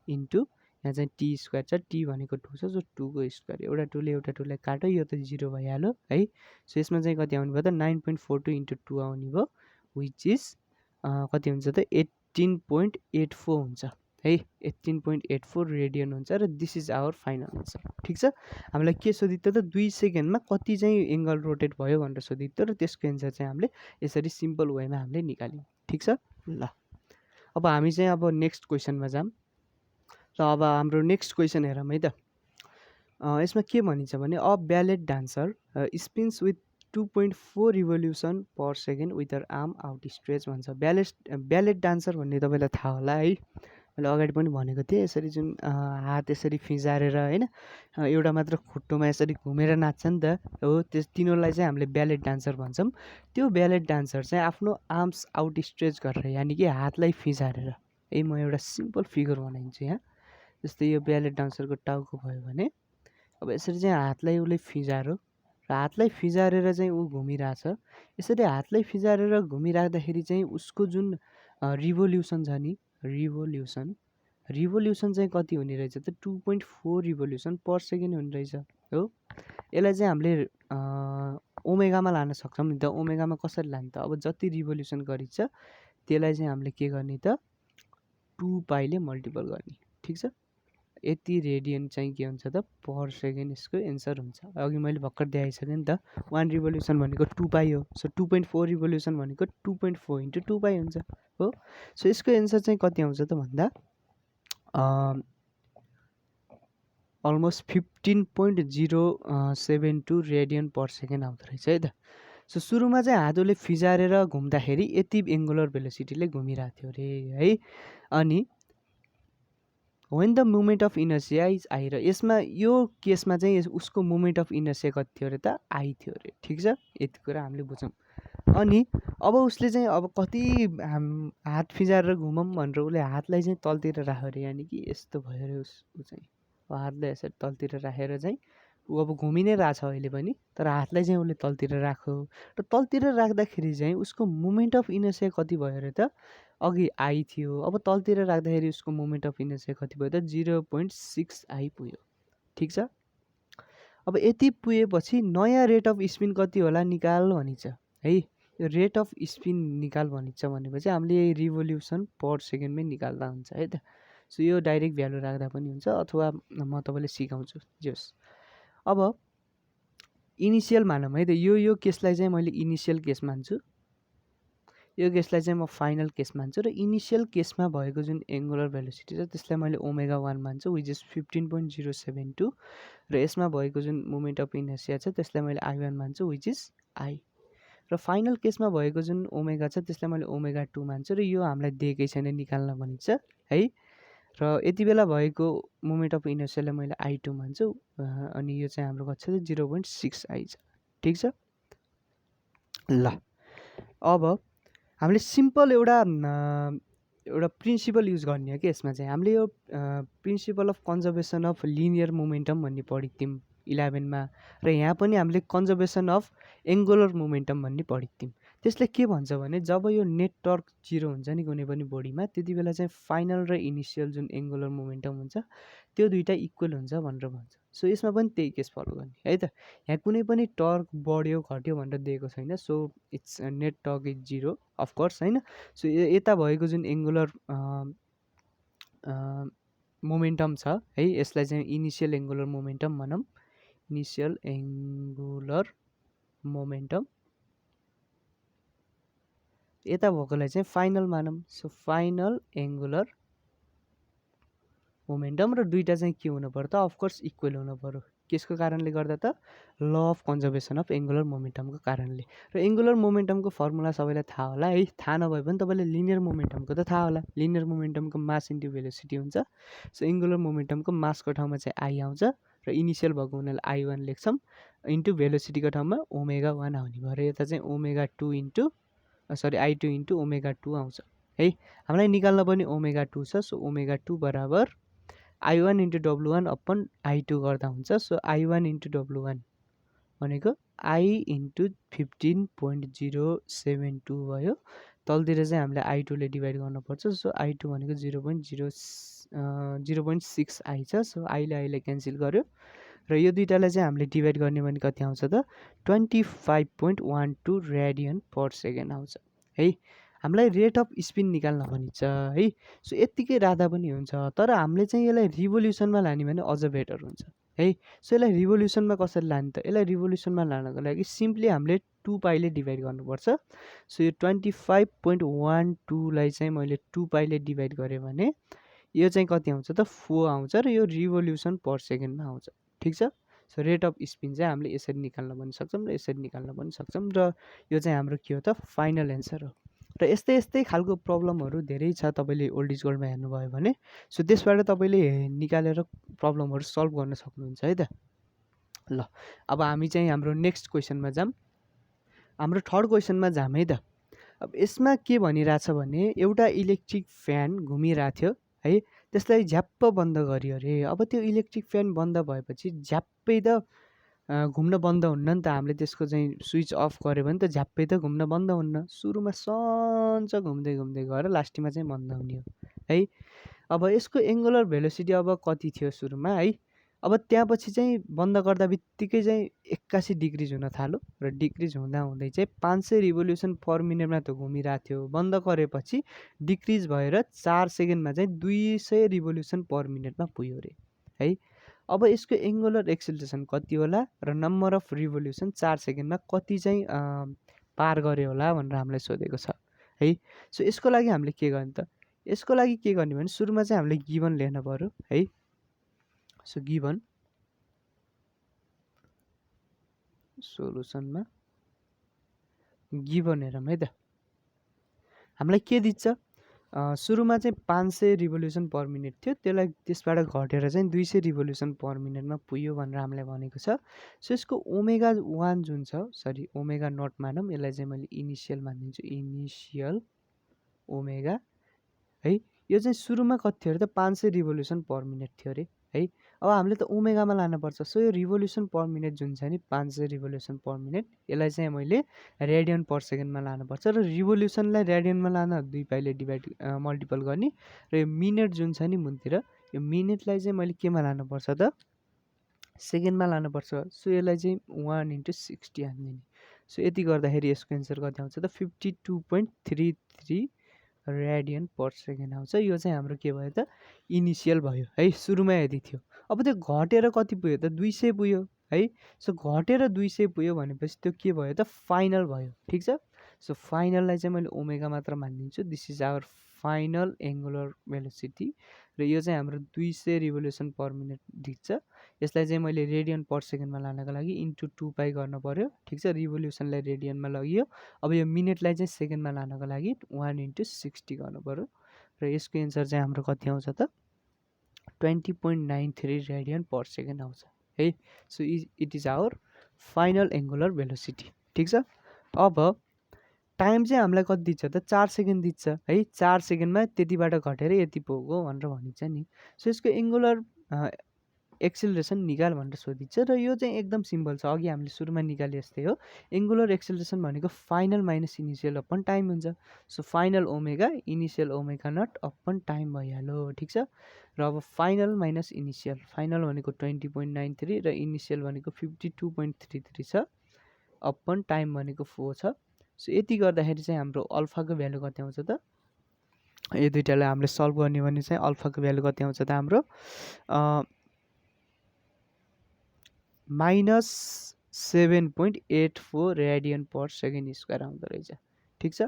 इन्टु यहाँ चाहिँ टी स्क्वायर छ, टी भनेको 2 छ, सो 2 को स्क्वायर, एउटा 2ले एउटा 2लाई काट्यो, यो त 0 भइहाल्यो है। सो यसमा चाहिँ कति आउने भयो त 9.42 इन्टु 2 आउने भयो, विच इज कति हुन्छ त 18.84 हुन्छ है, 18.84 रेडियन हुन्छ, र this is our final answer, ठिक छ। हामीलाई के सोधियो त 2 सेकेन्डमा कति चाहिँ एङ्गल रोटेट भयो भनेर सोधियो, र त्यसको एन्सर चाहिँ हामीले यसरी सिम्पल वेमा हामीले निकाल्यौँ, ठिक छ। ल अब हामी चाहिँ अब नेक्स्ट क्वेसनमा जाऊँ। ल अब हाम्रो नेक्स्ट क्वेसन हेरौँ है त। यसमा के भनिन्छ भने a ballet dancer spins with 2.4 revolution per second with her arm out stretch भन्छ। ब्यालेट डान्सर भन्ने तपाईँलाई थाहा होला है, मैले अगाडि पनि भनेको थिएँ, यसरी जुन हात यसरी फिजारेर होइन एउटा मात्र खुट्टोमा यसरी घुमेर नाच्छ नि त हो, तिनीहरूलाई चाहिँ हामीले ब्यालेट डान्सर भन्छौँ। त्यो ब्यालेट डान्सर चाहिँ आफ्नो आर्म्स आउट स्ट्रेच गरेर, यानि कि हातलाई फिजारेर, है म एउटा सिम्पल फिगर बनाइदिन्छु यहाँ। जस्तै यो ब्यालेट डान्सरको टाउको भयो भने अब यसरी चाहिँ हातलाई उसले फिजारो, र हातलाई फिजारेर चाहिँ ऊ घुमिरहेछ। यसरी हातलाई फिजारेर घुमिराख्दाखेरि चाहिँ उसको जुन रिभोल्युसन छ नि, रिभोल्युसन चाहिँ कति हुने रहेछ त 2.4 रिभोल्युसन पर सेकेन्ड हुने रहेछ हो। यसलाई चाहिँ हामीले ओमेगामा लान सक्छौँ नि त। ओमेगामा कसरी लाने त, अब जति रिभोल्युसन गरिन्छ त्यसलाई चाहिँ हामीले के गर्ने त 2πले मल्टिपल गर्ने, ठिक छ। यति रेडियन चाहिँ के हुन्छ त पर सेकेन्ड यसको एन्सर हुन्छ। अघि मैले भर्खर देखाइसकेँ नि त, 1 रिभोल्युसन भनेको 2π हो, सो 2.4 रिभोल्युसन भनेको 2.4 इन्टु 2π हुन्छ हो। सो यसको एन्सर चाहिँ कति आउँछ त भन्दा अलमोस्ट 15.072 रेडियन पर सेकेन्ड आउँदो रहेछ है त। सो सुरुमा चाहिँ हातले फिजारेर घुम्दाखेरि यति एङ्गुलर भेलोसिटीले घुमिरहेको थियो अरे है। अनि when the moment of inertia is I, र यसमा यो केसमा चाहिँ उसको मुमेन्ट अफ इनर्सिया कति थियो अरे त आई थियो अरे, ठिक छ। यति कुरा हामीले बुझौँ। अनि अब उसले चाहिँ अब कति हात फिजारेर घुमौँ भनेर उसले हातलाई चाहिँ तलतिर राख्यो अरे, यानि कि यस्तो भयो अरे ऊ चाहिँ हातलाई यसरी तलतिर राखेर चाहिँ ऊ अब घुमि नै रहेछ अहिले पनि, तर हातलाई चाहिँ उसले तलतिर राख्यो, र तलतिर राख्दाखेरि चाहिँ उसको मुमेन्ट अफ इनर्सिया कति भयो अरे त, अघि आई थियो, अब तलतिर राख्दाखेरि उसको मुमेन्ट अफ इनर्सिया कति भयो त 0.6 आई पुग्यो, ठिक छ। अब यति पुगेपछि नयाँ रेट अफ स्पिन कति होला निकाल भनिन्छ है। यो रेट अफ स्पिन निकाल भनिन्छ भनेपछि हामीले यही रिभोल्युसन पर सेकेन्डमै निकाल्दा हुन्छ है त। सो यो डाइरेक्ट भ्यालु राख्दा पनि हुन्छ, अथवा म तपाईँलाई सिकाउँछु जस। अब इनिसियल मानौँ है त, यो केसलाई चाहिँ मैले इनिसियल केस मान्छु, यो केसलाई चाहिँ म फाइनल केस मान्छु, र इनिसियल केसमा भएको जुन एङ्गुलर भेलोसिटी छ त्यसलाई मैले ओमेगा 1 मान्छु, विच इज 15.072, र यसमा भएको जुन मुमेन्ट अफ इनर्सिया छ त्यसलाई मैले I1 मान्छु, विच इज आई, र फाइनल केसमा भएको जुन ओमेगा छ त्यसलाई मैले ओमेगा 2 मान्छु, र यो हामीलाई दिएकै छैन निकाल्न भनिन्छ है। र यति बेला भएको मोमेन्ट अफ इनर्सियालाई मैले I2 मान्छु अनि यो चाहिँ हाम्रो कति छ 0.6 I छ। ठिक छ। ल अब हामीले सिम्पल एउटा प्रिन्सिपल युज गर्ने हो कि यसमा चाहिँ हामीले यो principal of conservation of linear momentum भन्ने पढेको थियौँ 11 मा र यहाँ पनि हामीले कन्जर्भेसन अफ एङ्गुलर मोमेन्टम भन्ने पढेको थियौँ। त्यसले के भन्छ भने जब यो नेट टर्क 0 हुन्छ नि कुनै पनि बडीमा त्यति बेला चाहिँ फाइनल र इनिसियल जुन एङ्गुलर मोमेन्टम हुन्छ त्यो दुइटा इक्वल हुन्छ भनेर भन्छ। सो यसमा पनि त्यही केस फलो गर्ने है त। यहाँ कुनै पनि टर्क बढ्यो घट्यो भनेर दिएको छैन। So it's net torque is 0 of course होइन। सो यता भएको जुन एङ्गुलर मोमेन्टम छ है यसलाई चाहिँ इनिसियल एङ्गुलर मोमेन्टम भनौँ। इनिसियल एङ्गुलर मोमेन्टम यता भएकोलाई चाहिँ फाइनल मानौँ। सो फाइनल एङ्गुलर मोमेन्टम र दुईटा चाहिँ के हुनु पर्यो त अफकोर्स इक्वल हुनु पर्यो। केसको कारणले गर्दा त law of conservation of angular मोमेन्टमको कारणले। र एङ्गुलर मोमेन्टमको फर्मुला सबैलाई थाहा होला है। थाहा नभए पनि तपाईँले लिनियर मोमेन्टमको त थाहा होला। लिनियर मोमेन्टमको मास इन्टु भेलोसिटी हुन्छ। सो एङ्गुलर मोमेन्टमको मासको ठाउँमा चाहिँ I आउँछ र इनिसियल भएको हुनाले I1 लेख्छौँ इन्टु भेलोसिटीको ठाउँमा ω1 आउने भएर यता चाहिँ ω2 इन्टु I2 इन्टु ω2 आउँछ है। हामीलाई निकाल्न पनि ω2 छ। सो ω2 बराबर I1 into W1 upon I2 गर्दा हुन्छ। सो I1 इन्टु W1 भनेको I इन्टु 15.072 भयो। तलतिर चाहिँ हामीले I2 ले डिभाइड गर्नुपर्छ। सो I2 भनेको 0.6 I छ। सो आईले क्यान्सल गर्यो र यो दुइटालाई चाहिँ हामीले डिभाइड गर्ने भने कति आउँछ त 25.12 रेडियन पर सेकेन्ड आउँछ है। हामीलाई रेट अफ स्पिन निकाल्न भनिन्छ है। सो यत्तिकै राख्दा पनि हुन्छ तर हामीले चाहिँ यसलाई रिभोल्युसनमा लाने भने अझ बेटर हुन्छ है। सो यसलाई रिभोल्युसनमा कसरी लाने त यसलाई रिभोल्युसनमा लानको लागि सिम्पली हामीले 2 पाईले डिभाइड गर्नुपर्छ। सो यो 25.12 लाई चाहिँ मैले 2 पाईले डिभाइड गरेँ भने यो चाहिँ कति आउँछ त 4 आउँछ र यो रिभोल्युसन पर सेकेन्डमा आउँछ। ठिक छ। सो रेट अफ स्पिन चाहिँ हामीले यसरी निकाल्न पनि सक्छौँ र यसरी निकाल्न पनि सक्छौँ र यो चाहिँ हाम्रो के हो त फाइनल एन्सर हो। र यस्तै यस्तै खालको प्रब्लमहरू धेरै छ तपाईँले ओल्ड इज गोल्डमा हेर्नुभयो भने। सो त्यसबाट तपाईँले निकालेर प्रब्लमहरू सल्भ गर्न सक्नुहुन्छ है त। ल अब हामी चाहिँ हाम्रो नेक्स्ट क्वेसनमा जाऊँ। हाम्रो थर्ड क्वेसनमा जाऊँ है त। अब यसमा के भनिरहेछ भने एउटा इलेक्ट्रिक फ्यान घुमिरहेको थियो है। त्यसलाई झ्याप्प बन्द गरियो अरे। अब त्यो इलेक्ट्रिक फ्यान बन्द भएपछि झ्याप्पै त घुम्न बन्द हुन्न नि त। हामीले त्यसको चाहिँ स्विच अफ गऱ्यो भने त झ्याप्पै त घुम्न बन्द हुन्न। सुरुमा सन्च घुम्दै घुम्दै गएर लास्टमा चाहिँ बन्द हुने हो है। अब यसको एङ्गुलर भेलोसिटी अब कति थियो सुरुमा है। अब त्यहाँपछि चाहिँ बन्द गर्दा बित्तिकै चाहिँ 81 डिग्रिज हुन थाल्यो र डिक्रिज हुँदा हुँदै चाहिँ 500 रिभोल्युसन पर मिनटमा त घुमिरहेको थियो। बन्द गरेपछि डिक्रिज भएर 4 सेकेन्डमा चाहिँ 200 रिभोल्युसन पर मिनटमा पुग्यो अरे है। अब यसको एङ्गुलर एक्सिलरेसन कति होला र नम्बर अफ रिभोल्युसन 4 सेकेन्डमा कति चाहिँ पार गर्यो होला भनेर हामीलाई सोधेको छ है। सो यसको लागि हामीले के गर्ने त यसको लागि के गर्ने भने सुरुमा चाहिँ हामीले गिभन लेख्न पर्यो है। सो गिभन सोलुसनमा गिभन हेरौँ है त। हामीलाई के दिन्छ सुरुमा चाहिँ 500 रिभोल्युसन पर मिनट थियो। त्यसलाई त्यसबाट घटेर चाहिँ 200 रिभोल्युसन पर मिनटमा पुग्यो भनेर हामीलाई भनेको छ। सो यसको ω1 जुन छ सरी ω0 मानौँ। यसलाई चाहिँ मैले इनिसियल मानिदिन्छु इनिसियल ओमेगा है। यो चाहिँ सुरुमा कति थियो अरे त 500 रिभोल्युसन पर मिनट थियो अरे है। अब हामीले त ओमेगामा लानुपर्छ। सो यो रिभोल्युसन पर मिनट जुन छ नि 500 रिभोल्युसन पर मिनट यसलाई चाहिँ मैले रेडियन पर सेकेन्डमा लानुपर्छ र रिभोल्युसनलाई रेडियनमा लान 2 पाईले डिभाइड मल्टिपल गर्ने र यो मिनट जुन छ नि मुनतिर यो मिनटलाई चाहिँ मैले केमा लानुपर्छ त सेकेन्डमा लानुपर्छ। सो यसलाई चाहिँ 1 इन्टु 60 हानिदिने। सो यति गर्दाखेरि यसको एन्सर कति आउँछ त 52.33 रेडियन पर सेकेन्ड आउँछ। यो चाहिँ हाम्रो के भयो त इनिसियल भयो है। सुरुमा यति थियो। अब त्यो घटेर कति पुग्यो त 200 पुग्यो है। सो घटेर 200 पुग्यो भनेपछि त्यो के भयो त फाइनल भयो। ठिक छ। सो फाइनललाई चाहिँ मैले ओमेगा मात्र मानिदिन्छु। This is our final angular velocity र यो चाहिँ हाम्रो 200 रिभोल्युसन पर मिनट दिन्छ। यसलाई चाहिँ मैले रेडियन पर सेकेन्डमा लानको लागि इन्टु 2 पाई गर्नु पर्यो। ठिक छ। रिभोल्युसनलाई रेडियनमा लगियो। अब यो मिनटलाई चाहिँ सेकेन्डमा लानको लागि 1 इन्टु 60 गर्नु पर्यो र यसको एन्सर चाहिँ हाम्रो कति आउँछ त 20.93 रेडियन पर सेकेन्ड आउँछ है। So it is our final angular velocity. ठिक छ। अब टाइम चाहिँ हामीलाई कति दिन्छ त 4 सेकेन्ड दिन्छ है। 4 सेकेन्डमा त्यतिबाट घटेर यति पुग्यो भनेर भनिन्छ नि। सो यसको एङ्गुलर एक्सिलरेसन निकाल भनेर सोधिन्छ र यो चाहिँ एकदम सिम्पल छ, अघि हामीले सुरुमा निकाले जस्तै हो। एङ्गुलर एक्सिलरेसन भनेको final minus initial upon time हुन्छ। So final omega initial omega naught upon time भइहाल्यो। ठिक छ। र अब फाइनल माइनस इनिसियल, फाइनल भनेको 20.93 र इनिसियल भनेको 52.33 छ, अपन टाइम भनेको 4 छ। सो यति गर्दाखेरि चाहिँ हाम्रो अल्फाको भ्यालु कति आउँछ त, यो दुइटालाई हामीले सल्भ गर्ने भने चाहिँ अल्फाको भ्यालु कति आउँछ त हाम्रो -7.84 रेडियन पर सेकेन्ड स्क्वायर आउँदो रहेछ। ठिक छ।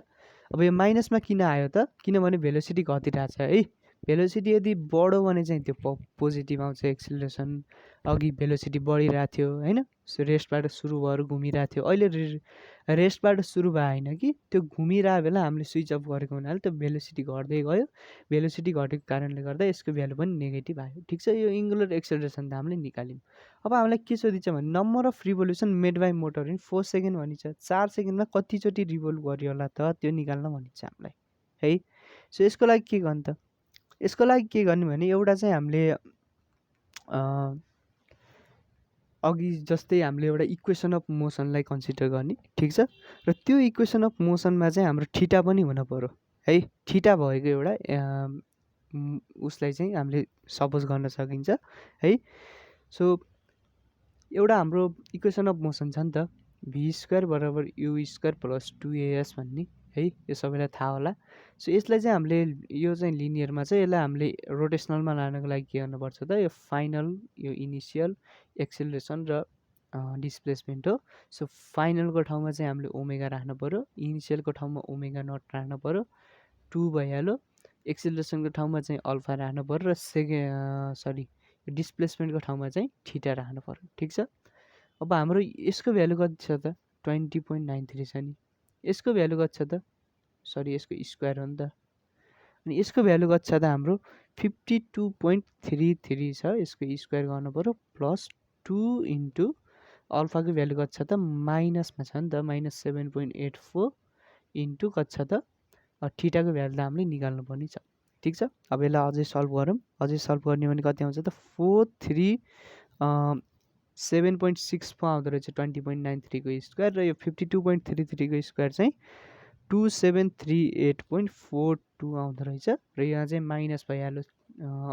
अब यो माइनसमा किन आयो त, किनभने भेलोसिटी घटिरहेछ है। भेलोसिटी यदि बढ्यो भने चाहिँ त्यो पोजिटिभ आउँछ एक्सिलरेसन। अघि भेलोसिटी बढिरहेको थियो होइन, सो रेस्टबाट सुरु भएर घुमिरहेको थियो, अहिले रेस्टबाट सुरु भयो होइन कि त्यो घुमिरहेको बेला हामीले स्विच अफ गरेको हुनाले त्यो भेलोसिटी घट्दै गयो। भेलोसिटी घटेको कारणले गर्दा यसको भ्यालु पनि नेगेटिभ आयो। ठिक छ। यो एङ्गुलर एक्सिलरेसन त हामीले निकाल्यौँ। अब हामीलाई के सोधिन्छ भने number of revolution made by motor in 4 second भनिन्छ। 4 सेकेन्डमा कतिचोटि रिभोल्भ गर्यो होला त त्यो निकाल्न भनिन्छ हामीलाई है। सो यसको लागि के गर्ने त, यसको लागि के गर्ने भने एउटा चाहिँ हामीले अघि जस्तै हामीले एउटा इक्वेसन अफ मोसनलाई कन्सिडर गर्ने। ठिक छ। र त्यो इक्वेसन अफ मोसनमा चाहिँ हाम्रो थीटा पनि हुन पर्यो है। थीटा भएको एउटा उसलाई चाहिँ हामीले सपोज गर्न सकिन्छ है। सो एउटा हाम्रो इक्वेसन अफ मोसन छ नि त, v स्क्वायर बराबर u स्क्वायर प्लस 2as भन्ने है, यो सबैलाई थाहा होला। सो यसलाई चाहिँ हामीले यो चाहिँ लिनियरमा चाहिँ यसलाई हामीले रोटेसनलमा लानको लागि के गर्नुपर्छ त, यो फाइनल, यो इनिसियल एक्सिलरेसन र डिस्प्लेसमेन्ट हो। सो फाइनलको ठाउँमा चाहिँ हामीले ओमेगा राख्नु पऱ्यो, इनिसियलको ठाउँमा ओमेगा नट राख्नु पऱ्यो, 2 भइहाल्यो। एक्सिलरेसनको ठाउँमा चाहिँ अल्फा राख्नु पऱ्यो र डिस्प्लेसमेन्टको ठाउँमा चाहिँ थीटा राख्नु पऱ्यो। ठिक छ। अब हाम्रो यसको भ्यालु कति छ त 20.93 छ नि, यसको भ्यालु कति छ त, यसको स्क्वायर हो नि त, अनि यसको भ्यालु कति छ त हाम्रो 52.33 छ। यसको स्क्वायर गर्नु पऱ्यो प्लस 2 इन्टु अल्फाको भ्यालु कति छ त माइनसमा छ नि त, -7.84 इन्टु कति छ त थीटाको भ्यालु त हामीले निकाल्नु पर्ने छ। ठिक छ। अब यसलाई अझै सल्भ गरौँ। अझै सल्भ गर्ने भने कति आउँछ त 7.6 पो आउँदो रहेछ 20.93 को स्क्वायर, र यो 52.33 को स्क्वायर चाहिँ 2738.42 आउँदो रहेछ। र यहाँ चाहिँ माइनस भइहाल्यो,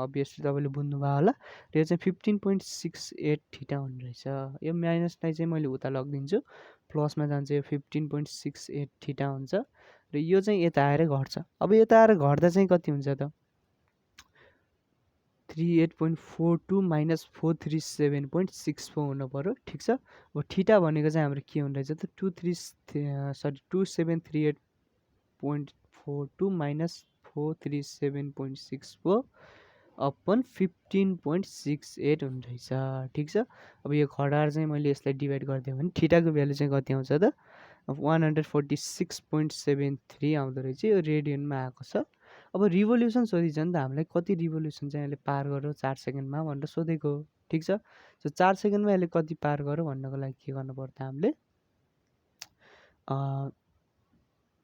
अभियसली तपाईँले बुझ्नुभयो होला। र यो चाहिँ 15.68 थीटा हुने रहेछ। यो माइनसलाई चाहिँ मैले उता लगिदिन्छु, प्लसमा जान्छ, यो 15.68 थीटा हुन्छ। र यो चाहिँ यता आएर घट्छ। अब यता आएर घट्दा चाहिँ कति हुन्छ त 38.42 माइनस 437.64 हुनु पऱ्यो। ठिक छ। अब थीटा भनेको चाहिँ हाम्रो के हुने रहेछ त 2738.42 माइनस 437.64 अपन 15.68 हुने रहेछ। ठिक छ। अब यो घटाएर चाहिँ मैले यसलाई डिभाइड गरिदिएँ भने थीटाको भ्यालु चाहिँ कति आउँछ त 146.73 आउँदो रहेछ। यो रेडियनमा आएको छ। अब रिभोल्युसन सोधिन्छ नि त हामीलाई, कति रिभोल्युसन चाहिँ यसले पार गर्यो 4 सेकेन्डमा भनेर सोधेको हो। ठिक छ। सो 4 सेकेन्डमा यसले कति पार गर्यो भन्नको लागि के गर्नु पर्छ हामीले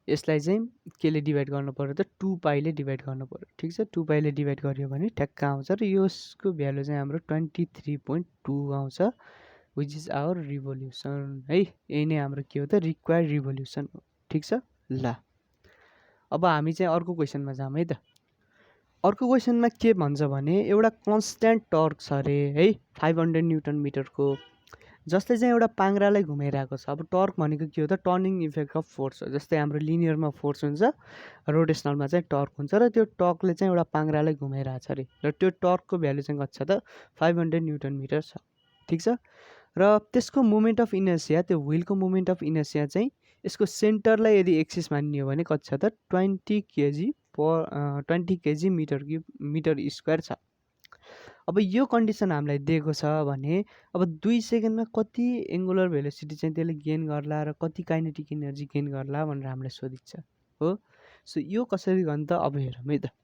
यसलाई चाहिँ केले डिभाइड गर्नु पर्यो त 2 पाईले डिभाइड गर्नु पर्यो। ठिक छ। 2 पाईले डिभाइड गरियो भने ठ्याक्क आउँछ र यसको भ्यालु चाहिँ हाम्रो 23.2 आउँछ, विच इज आवर रिभोल्युसन है। यही नै हाम्रो के हो त रिक्वायर्ड रिभोल्युसन हो। ठिक छ। ल अब हामी चाहिँ अर्को क्वेसनमा जाऊँ है त। अर्को क्वेसनमा के भन्छ भने एउटा कन्स्ट्यान्ट टर्क छ अरे है 500 न्युटन मिटरको, जसले चाहिँ एउटा पाङ्ग्रालाई घुमाइरहेको छ। अब टर्क भनेको के हो त टर्निङ इफेक्ट अफ फोर्स हो। जस्तै हाम्रो लिनियरमा फोर्स हुन्छ, रोटेसनलमा चाहिँ टर्क हुन्छ, र त्यो टर्कले चाहिँ एउटा पाङ्ग्रालाई घुमाइरहेछ अरे, र त्यो टर्कको भ्यालु चाहिँ कति छ त 500 न्युटन मिटर छ। ठिक छ। र त्यसको मोमेन्ट अफ इनर्सिया, त्यो व्हिलको मोमेन्ट अफ इनर्सिया चाहिँ यसको सेन्टरलाई यदि एक्सिस मानियो भने कति छ त 20 केजी मिटर स्क्वायर छ। अब यो कन्डिसन हामीलाई दिएको छ भने अब 2 सेकेन्डमा कति एङ्गुलर भेलोसिटी चाहिँ त्यसले गेन गर्ला र कति काइनेटिक इनर्जी गेन गर्ला भनेर हामीलाई सोधिन्छ हो। सो यो कसरी गर्ने त अब हेरौँ है त।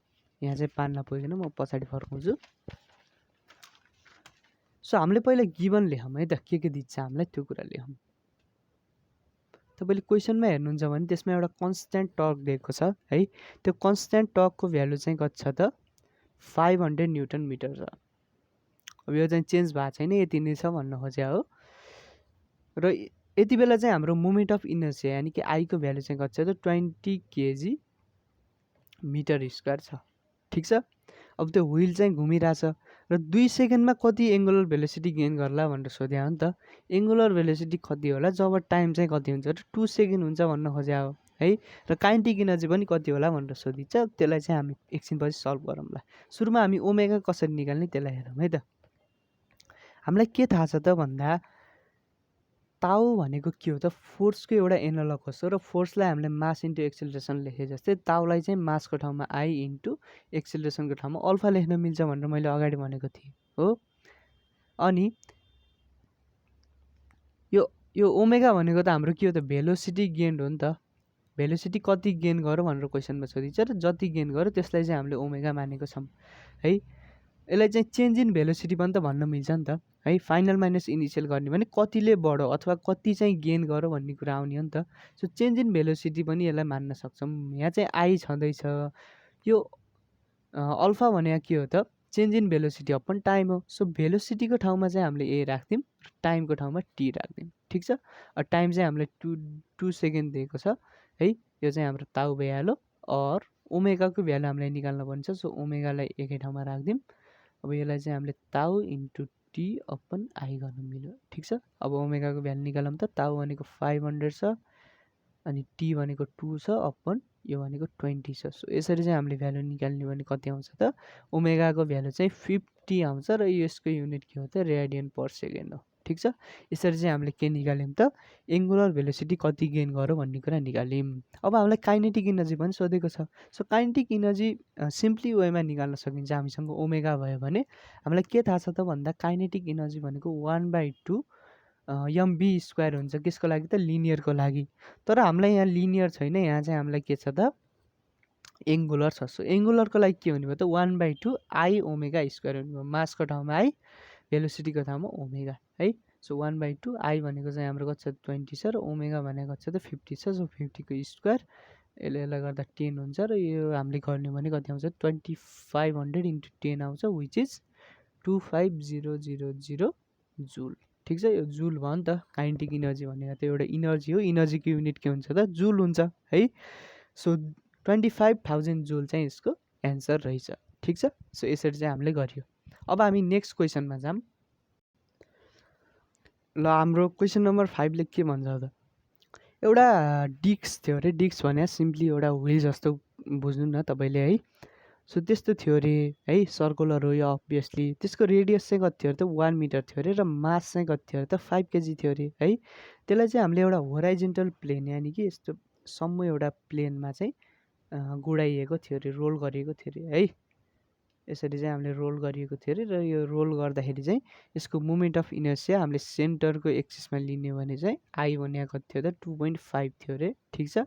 यहाँ चाहिँ पान्न पुगेन, म पछाडि फर्काउँछु। सो हामीले पहिला गिभन लेखौँ है त, के दिन्छ हामीलाई त्यो कुरा लेखौँ। तपाईँले क्वेसनमा हेर्नुहुन्छ भने त्यसमा एउटा कन्स्ट्यान्ट टर्क दिएको छ है। त्यो कन्स्ट्यान्ट टर्कको भ्यालु चाहिँ कति छ त 500 न्युटन मिटर छ। अब यो चाहिँ चेन्ज भएको छैन, यति नै छ भन्न खोज्या हो। र यति बेला चाहिँ हाम्रो मोमेन्ट अफ इनर्सिया यानि कि आईको भ्यालु चाहिँ कति छ त 20 kg मिटर स्क्वायर छ। ठिक छ। अब त्यो व्हील चाहिँ घुमिरहेछ र 2 सेकेन्डमा कति एङ्गुलर भेलोसिटी गेन गर्ला भनेर सोध्या हो नि त। एङ्गुलर भेलोसिटी कति होला जब टाइम चाहिँ कति हुन्छ र 2 सेकेन्ड हुन्छ भन्न खोज्या हो है। र काइनेटिक एनर्जी पनि कति होला भनेर सोधिन्छ। त्यसलाई चाहिँ हामी एकछिनपछि सल्भ गरौँला। सुरुमा हामी ओमेगा कसरी निकाल्ने त्यसलाई हेरौँ है त। हामीलाई के थाहा छ त भन्दा ताउ भनेको के हो त फोर्सको एउटा एनालग हो। र फोर्सलाई हामीले मास इन्टु एक्सेलरेसन लेखे जस्तै ताउलाई चाहिँ मासको ठाउँमा आई इन्टु एक्सेलरेसनको ठाउँमा अल्फा लेख्न मिल्छ भनेर मैले अगाडि भनेको थिएँ हो। अनि यो ओमेगा भनेको त हाम्रो के हो त भेलोसिटी गेन हो नि त। भेलोसिटी कति गेन गर्यो भनेर क्वेसनमा सोधिन्छ र जति गेन गर्यो त्यसलाई चाहिँ हामीले ओमेगा मानेको छौँ है। यसलाई चाहिँ चेन्ज इन भेलोसिटी पनि त भन्न मिल्छ नि त है। फाइनल माइनस इनिसियल गर्ने भने कतिले बढ्यो अथवा कति चाहिँ गेन गर्यो भन्ने कुरा आउने हो नि त। सो चेन्ज इन भेलोसिटी पनि यसलाई मान्न सक्छौँ। यहाँ चाहिँ आई छँदैछ। यो अल्फा भने के हो त change in velocity upon time हो। सो भेलोसिटीको ठाउँमा चाहिँ हामीले ए राख्दिउँ र टाइमको ठाउँमा टी राख्दिउँ। ठिक छ। टाइम चाहिँ हामीलाई 2 सेकेन्ड दिएको छ है। यो चाहिँ हाम्रो ताउ भइहाल्यो। और ओमेगाको भ्यालु हामीलाई निकाल्न पर्छ। सो ओमेगालाई एकै ठाउँमा राख्दिउँ। अब यसलाई चाहिँ हामीले ताउ इन्टु टी अपन आई गर्न मिल्यो। ठिक छ। अब ओमेगाको भ्यालु निकालौँ त। ताउ भनेको 500 छ अनि टी भनेको 2 छ अपन यो भनेको 20 छ। सो यसरी चाहिँ हामीले भ्यालु निकाल्ने भने कति आउँछ त ओमेगाको भ्यालु चाहिँ 50 आउँछ र यसको युनिट के हो त रेडियन पर सेकेन्ड हो। ठिक छ। यसरी चाहिँ हामीले के निकाल्यौँ त एङ्गुलर भेलोसिटी कति गेन गर्यो भन्ने कुरा निकाल्यौँ। अब हामीलाई काइनेटिक इनर्जी पनि सोधेको छ। सो काइनेटिक इनर्जी सिम्पली वेमा निकाल्न सकिन्छ। हामीसँग ओमेगा भयो भने हामीलाई के थाहा छ त भन्दा काइनेटिक इनर्जी भनेको 1/2 एमबी स्क्वायर हुन्छ। केसको लागि त लिनियरको लागि। तर हामीलाई यहाँ लिनियर छैन, यहाँ चाहिँ हामीलाई के छ त एङ्गुलर छ। सो एङ्गुलरको लागि के हुने भयो त 1/2 आई ओमेगा स्क्वायर हुने भयो। मासको ठाउँमा आई भेलोसिटीको ठाउँमा ओमेगा है। सो 1/2 आई भनेको चाहिँ हाम्रो कति छ 20 छ र ओमेगा भनेको कति छ त 50 छ। सो 50 को स्क्वायर यसले गर्दा 10 हुन्छ र यो हामीले गर्ने भने कति आउँछ 2500 इन्टु 10 आउँछ विच इज 25000 जुल। ठिक छ। यो जुल भयो नि त। काइनेटिक इनर्जी भनेको त एउटा इनर्जी हो। इनर्जीको युनिट के हुन्छ त जुल हुन्छ है। सो 25,000 जुल चाहिँ यसको एन्सर रहेछ। ठिक छ। सो यसरी चाहिँ हामीले गरियो। अब हामी नेक्स्ट क्वेसनमा जाऊँ। ल हाम्रो क्वेसन नम्बर 5 ले के भन्छ त एउटा डिस्क थियो अरे। डिस्क भने सिम्पली एउटा व्हील जस्तो बुझ्नु न तपाईँले है। सो त्यस्तो थियो अरे है। सर्कुलर हो यो अभियसली। त्यसको रेडियस चाहिँ कति थियो अरे त 1 मिटर थियो अरे र मास चाहिँ कति थियो अरे त 5 केजी थियो अरे है। त्यसलाई चाहिँ हामीले एउटा होराइजेन्टल प्लेन यानि कि यस्तो सम्म एउटा प्लेनमा चाहिँ गुडाइएको थियो अरे, रोल गरिएको थियो अरे है। यसरी चाहिँ हामीले रोल गरिएको थियो अरे र यो रोल गर्दाखेरि चाहिँ यसको मोमेन्ट अफ इनर्सिया हामीले सेन्टरको एक्सिसमा लिने भने चाहिँ आई भने कति थियो त 2.5 थियो अरे। ठिक छ।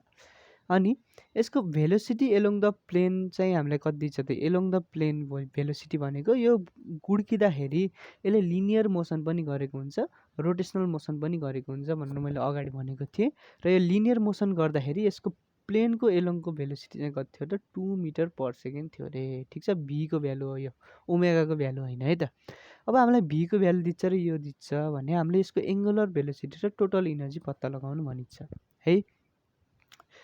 अनि यसको भेलोसिटी एलोङ द प्लेन चाहिँ हामीलाई कति दिन्छ त एलोङ द प्लेन भेलोसिटी भनेको यो गुड्किँदाखेरि यसले लिनियर मोसन पनि गरेको हुन्छ रोटेसनल मोसन पनि गरेको हुन्छ भनेर मैले अगाडि भनेको थिएँ। र यो लिनियर मोसन गर्दाखेरि यसको प्लेनको एलोङको भेलोसिटी चाहिँ कति थियो त 2 मिटर पर सेकेन्ड थियो अरे। ठिक छ। भीको भ्यालु हो यो, ओमेगाको भ्यालु होइन है त। अब हामीलाई भीको भ्यालु दिन्छ र यो दिन्छ भने हामीले यसको एङ्गुलर भेलोसिटी र टोटल इनर्जी पत्ता लगाउनु भनिन्छ है।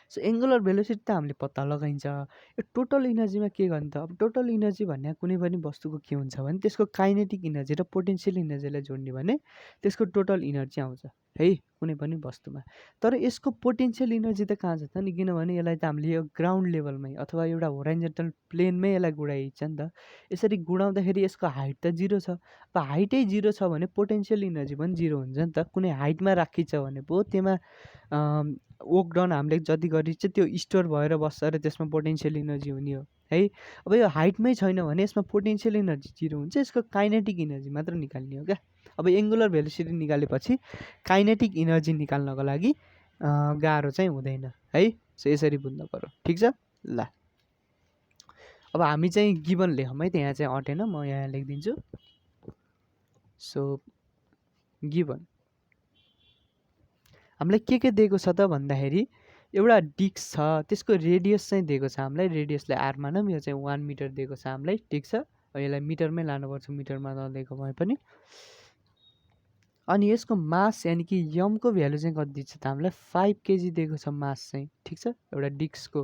सो एङ्गुलर भेलोसिटी त हामीले पत्ता लगाइन्छ। यो टोटल इनर्जीमा के गर्ने त अब टोटल इनर्जी भन्ने कुनै पनि वस्तुको के हुन्छ भने त्यसको काइनेटिक इनर्जी र पोटेन्सियल इनर्जीलाई जोड्ने भने त्यसको टोटल इनर्जी आउँछ है कुनै पनि वस्तुमा। तर यसको पोटेन्सियल इनर्जी त कहाँ छ त नि, किनभने यसलाई त हामीले यो ग्राउन्ड लेभलमै अथवा एउटा होराइजेन्टल प्लेनमै यसलाई गुडाइन्छ नि त। यसरी गुडाउँदाखेरि यसको हाइट त 0 छ। अब हाइटै 0 छ भने पोटेन्सियल इनर्जी पनि 0 हुन्छ नि त। कुनै हाइटमा राखिन्छ भने पो त्यसमा वर्क डन हामीले जति गरिन्छ त्यो स्टोर भएर बस्छ र त्यसमा पोटेन्सियल इनर्जी हुने हो है। अब यो हाइटमै छैन भने यसमा पोटेन्सियल इनर्जी 0 हुन्छ। यसको काइनेटिक इनर्जी मात्र निकाल्ने हो क्या। अब एङ्गुलर भेलोसिटी निकालेपछि काइनेटिक इनर्जी निकाल्नको लागि गाह्रो चाहिँ हुँदैन है। सो यसरी बुझ्नु पर्यो। ठिक छ। ल अब हामी चाहिँ गिभन लेखौँ है त। यहाँ चाहिँ अटेन, म यहाँ लेखिदिन्छु। सो गिभन हामीलाई के दिएको छ त भन्दाखेरि एउटा डिस्क छ, त्यसको रेडियस चाहिँ दिएको छ हामीलाई। रेडियसलाई आर मानौँ, यो चाहिँ 1 मिटर दिएको छ हामीलाई। ठिक छ, यसलाई मिटरमै लानुपर्छ, मिटरमा नदिएको भए पनि। अनि यसको मास यानि कि यमको भ्यालु चाहिँ कति दिन्छ त हामीलाई 5 केजी दिएको छ मास चाहिँ। ठिक छ, एउटा डिस्कको।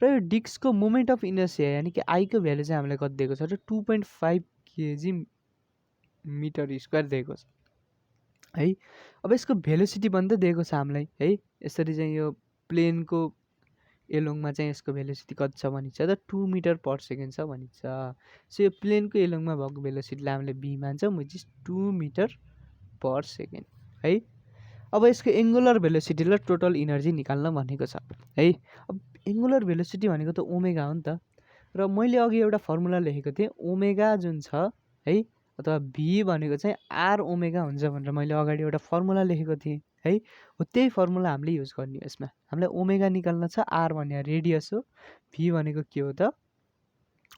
र यो डिस्कको मोमेन्ट अफ इनर्सिया यानि कि आईको भ्यालु चाहिँ हामीलाई कति दिएको छ र 2.5 केजी मिटर स्क्वायर दिएको छ है। अब यसको भेलोसिटी पनि त दिएको छ हामीलाई है। यसरी चाहिँ यो प्लेनको एलोङमा चाहिँ यसको भेलोसिटी कति छ भनिन्छ त 2 मिटर पर सेकेन्ड छ भनिन्छ। सो यो प्लेनको एलोङमा भएको भेलोसिटीलाई हामीले भी मान्छौँ, which is 2 metre per second है। अब यसको एङ्गुलर भेलोसिटी र टोटल इनर्जी निकाल्न भनेको छ है। अब एङ्गुलर भेलोसिटी भनेको त ओमेगा हो नि त, र मैले अघि एउटा फर्मुला लेखेको थिएँ ओमेगा जुन छ है, अथवा भी भनेको चाहिँ आर ओमेगा हुन्छ भनेर मैले अगाडि एउटा फर्मुला लेखेको थिएँ है। हो त्यही फर्मुला हामीले युज गर्ने हो यसमा। हामीलाई ओमेगा निकाल्न छ, आर भने रेडियस हो, भी भनेको के हो त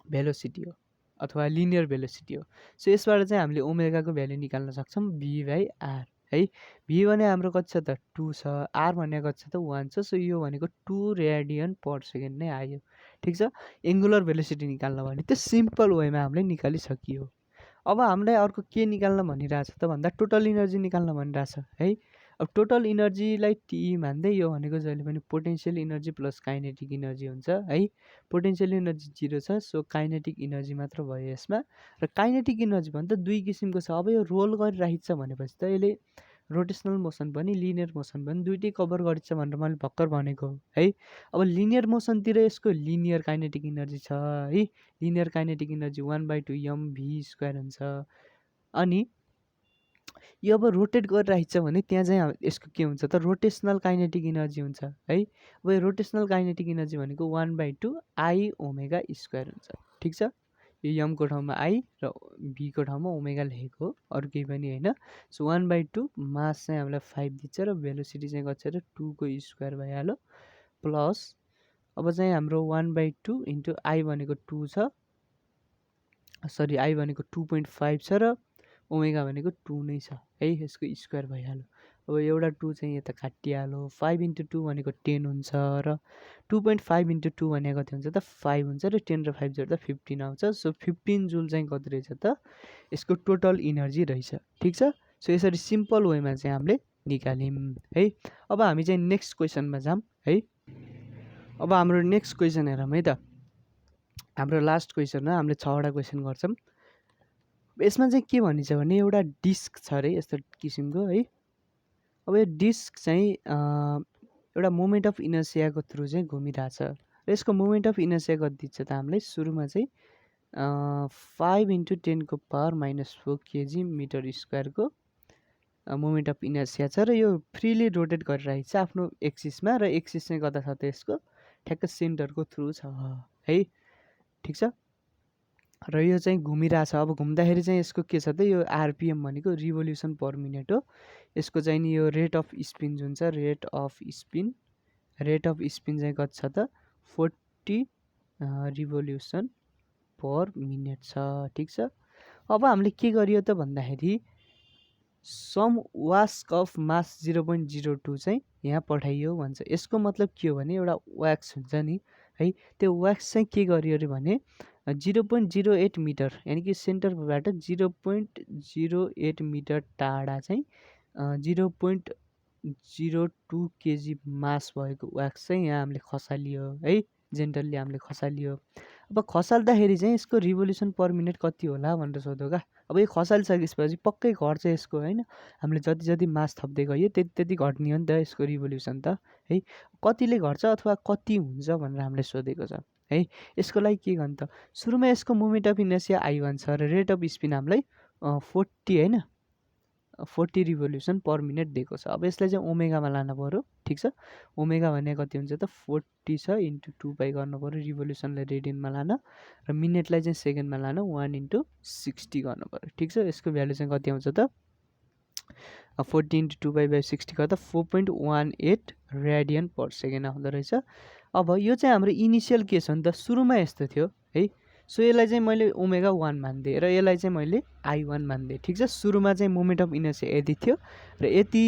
भेलोसिटी हो अथवा लिनियर भेलोसिटी हो। सो यसबाट चाहिँ हामीले ओमेगाको भ्यालु निकाल्न सक्छौँ भी बाई आर है। भी भने हाम्रो कति छ त 2 छ, आर भने कति छ त 1 छ। सो यो भनेको 2 रेडियन पर सेकेन्ड नै आयो। ठिक छ, एङ्गुलर भेलोसिटी निकाल्न भने त्यो सिम्पल वेमा हामीले निकालिसकियो। अब हामीलाई अर्को के निकाल्न भनिरहेछ त भन्दा टोटल इनर्जी निकाल्न भनिरहेछ है। अब टोटल इनर्जीलाई टी मान्दै यो भनेको जहिले पनि potential energy plus kinetic energy हुन्छ है। पोटेन्सियल इनर्जी 0 छ, सो काइनेटिक इनर्जी मात्र भयो यसमा। र काइनेटिक इनर्जी भने त दुई किसिमको छ। अब यो रोल गरिरहेको छ भनेपछि त यसले रोटेसनल मोसन पनि लिनियर मोसन पनि दुइटै कभर गरिन्छ भनेर मैले भर्खर भनेको है। अब लिनियर मोसनतिर यसको लिनियर काइनेटिक इनर्जी छ है। लिनियर काइनेटिक इनर्जी 1/2 mv² हुन्छ। अनि यो अब रोटेट गरिरहेको छ भने त्यहाँ चाहिँ यसको के हुन्छ त रोटेसनल काइनेटिक इनर्जी हुन्छ है। अब यो रोटेसनल काइनेटिक इनर्जी भनेको 1/2 आई ओमेगा स्क्वायर हुन्छ। ठिक छ, यो यमको ठाउँमा आई र बीको ठाउँमा ओमेगा लेखेको हो, अरू केही पनि होइन। सो 1/2 मास चाहिँ हामीलाई 5 दिन्छ र भेलोसिटी चाहिँ कति छ र 2 को स्क्वायर भइहाल्यो प्लस अब चाहिँ हाम्रो 1/2 इन्टु आई भनेको 2 छ, सरी आई भनेको 2.5 छ र ओमेगा भनेको 2 नै छ है। यसको स्क्वायर भइहाल्यो। अब एउटा 2 चाहिँ यता काटिहाल्यो। 5 इन्टु 2 भनेको 10 हुन्छ र 2.5 इन्टु 2 भनेको कति हुन्छ त 5 हुन्छ र 10 र 5 जोड्दा 15 आउँछ। सो 15 जुल चाहिँ कति रहेछ त यसको टोटल इनर्जी रहेछ। ठिक छ, सो यसरी सिम्पल वेमा चाहिँ हामीले निकाल्यौँ है। अब हामी चाहिँ नेक्स्ट क्वेसनमा जाऊँ है। अब हाम्रो नेक्स्ट क्वेसन हेरौँ है त। हाम्रो लास्ट क्वेसन हो, हामीले 6वटा क्वेसन गर्छौँ। यसमा चाहिँ के भनिन्छ भने एउटा डिस्क छ अरे यस्तो किसिमको है। अब यो डिस्क चाहिँ एउटा मोमेन्ट अफ इनर्सियाको थ्रु चाहिँ घुमिरहेछ र यसको मोमेन्ट अफ इनर्सिया कति दिन्छ त हामीलाई सुरुमा चाहिँ 5 इन्टु 10⁻⁻⁴ केजी मिटर स्क्वायरको मोमेन्ट अफ इनर्सिया छ। र यो फ्रिली रोटेट गरिरहेको छ आफ्नो एक्सिसमा, र एक्सिस चाहिँ कता छ त यसको ठ्याक्क सेन्टरको थ्रु छ है। ठिक छ, र यो चाहिँ घुमिरहेछ। अब घुम्दाखेरि चाहिँ यसको के छ त यो आरपिएम भनेको रिभोल्युसन पर मिनट हो। यसको चाहिँ नि यो रेट अफ स्पिन जुन छ रेट अफ स्पिन चाहिँ कति छ त 40 रिभोल्युसन पर मिनट छ। ठिक छ, अब हामीले के गरियो त भन्दाखेरि सम वास्क अफ मास 0.02 चाहिँ यहाँ पठाइयो भन्छ। यसको मतलब के हो भने एउटा व्याक्स हुन्छ नि है, त्यो व्याक्स चाहिँ के गरियो अरे भने 0.08 मिटर यानि कि सेन्टरबाट 0.08 मिटर टाढा चाहिँ 0.02 केजी मास भएको व्याक्स चाहिँ यहाँ हामीले खसालियो है। जेन्टल्ली हामीले खसालियो। अब खसाल्दाखेरि चाहिँ यसको रिभोल्युसन पर मिनट कति होला भनेर सोध्यो क्या। अब यो खसालिसकेपछि पक्कै घट्छ यसको होइन। हामीले जति जति मास थप्दै गयो त्यति त्यति घट्ने हो नि त यसको रिभोल्युसन त है। कतिले घट्छ अथवा कति हुन्छ भनेर हामीले सोधेको छ है। यसको लागि के गर्नु त सुरुमा यसको मोमेन्ट अफ इनर्सिया I1 छ र रेट अफ स्पिन हामीलाई 40 होइन 40 रिभोल्युसन पर मिनट दिएको छ। अब यसलाई चाहिँ ओमेगामा लानु पऱ्यो। ठिक छ, ओमेगा भने कति हुन्छ त 40 छ इन्टु 2π गर्नु पऱ्यो। रिभोल्युसनलाई रेडियनमा लान र मिनटलाई चाहिँ सेकेन्डमा लान 1 इन्टु 60 गर्नु पऱ्यो। ठिक छ, यसको भ्यालु चाहिँ कति आउँछ त 40 इन्टु 2π/60 गर्दा 4.18 रेडियन पर सेकेन्ड आउँदो रहेछ। अब यो चाहिँ हाम्रो इनिसियल केस हो नि त, सुरुमा यस्तो थियो है। सो यसलाई चाहिँ मैले ओमेगा 1 मानिदिएँ र यसलाई चाहिँ मैले I1 मानिदिएँ। ठिक छ, सुरुमा चाहिँ मोमेन्ट अफ इनर्सिया यति थियो र यति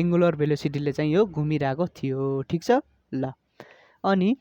एङ्गुलर भेलोसिटीले चाहिँ यो घुमिरहेको थियो। ठिक छ ल, अनि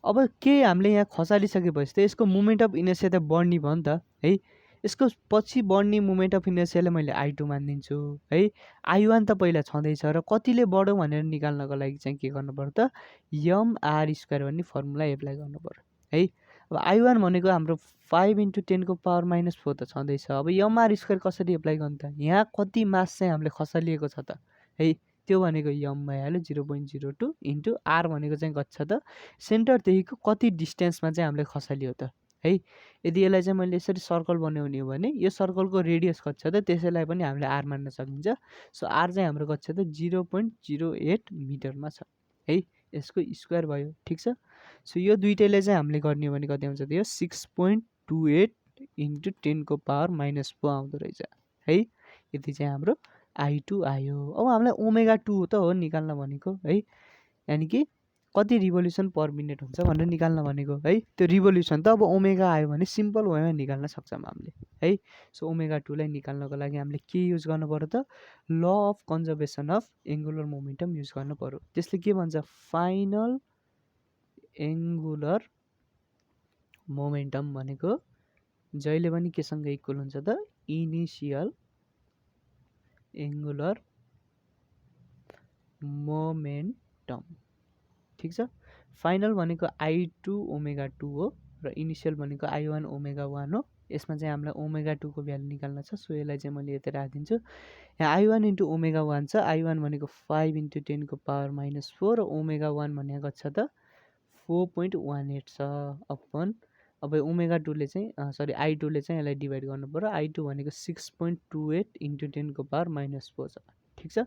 अब के हामीले यहाँ खसालिसकेपछि त यसको मोमेन्ट अफ इनर्सिया त बढ्ने भयो नि त है। यसको पछि बढ्ने मोमेन्ट अफ इनर्सियालाई मैले I2 मानिदिन्छु है। I1 त पहिला छँदैछ र कतिले बढ्यो भनेर निकाल्नको लागि चाहिँ के गर्नु पर्यो त, mr² भन्ने फर्मुला एप्लाई गर्नु पर्यो है। अब I1 भनेको हाम्रो 5 × 10⁻⁴ त छँदैछ। अब mr² कसरी एप्लाई गर्नु त, यहाँ कति मास चाहिँ हामीले खसालिएको छ त है, त्यो भनेको m भइहाल्यो 0.02 इन्टु r भनेको चाहिँ कति छ त, सेन्टरदेखिको कति डिस्टेन्समा चाहिँ हामीले खसालियो त है। यदि यसलाई चाहिँ मैले यसरी सर्कल बनाउने हो भने यो सर्कलको रेडियस कति छ त, त्यसैलाई पनि हामीले r मान्न सकिन्छ। सो r चाहिँ हाम्रो कति छ त 0.08 मिटरमा छ है, यसको स्क्वायर भयो। ठिक छ, सो यो दुइटैले चाहिँ हामीले गर्ने हो भने कति आउँछ त, यो 6.28 × 10⁻⁴ आउँदो रहेछ है। यति चाहिँ हाम्रो I2 आयो। अब हामीलाई ओमेगा 2 त हो निकाल्न भनेको है, यानि कि कति रिभोल्युसन पर मिनट हुन्छ भनेर निकाल्न भनेको है। त्यो रिभोल्युसन त अब ओमेगा आयो भने सिम्पल वेमा निकाल्न सक्छौँ हामीले है। सो ओमेगा 2 लाई निकाल्नको लागि हामीले के युज गर्नु पर्यो त, law of conservation of angular momentum use गर्नु पर्यो। त्यसले के भन्छ, फाइनल एङ्गुलर मोमेन्टम भनेको जहिले पनि केसँग इक्वल हुन्छ त, इनिसियल एङ्गुलर मोमेन्टम। ठिक छ, फाइनल भनेको I2 ओमेगा 2 हो र इनिसियल भनेको I1 ओमेगा 1 हो। यसमा चाहिँ हामीलाई ओमेगा 2 को भ्यालु निकाल्न छ, सो यसलाई चाहिँ मैले यतै राखिदिन्छु। यहाँ I1 × ओमेगा 1 छ, I1 भनेको 5 × 10⁻⁴ र ओमेगा 1 भनेको छ त 4.18 छ अपन। अब ओमेगा 2 ले चाहिँ सरी I2 ले चाहिँ यसलाई डिभाइड गर्नु पर्यो। I2 भनेको 6.28 × 10⁻⁴ छ। ठिक छ,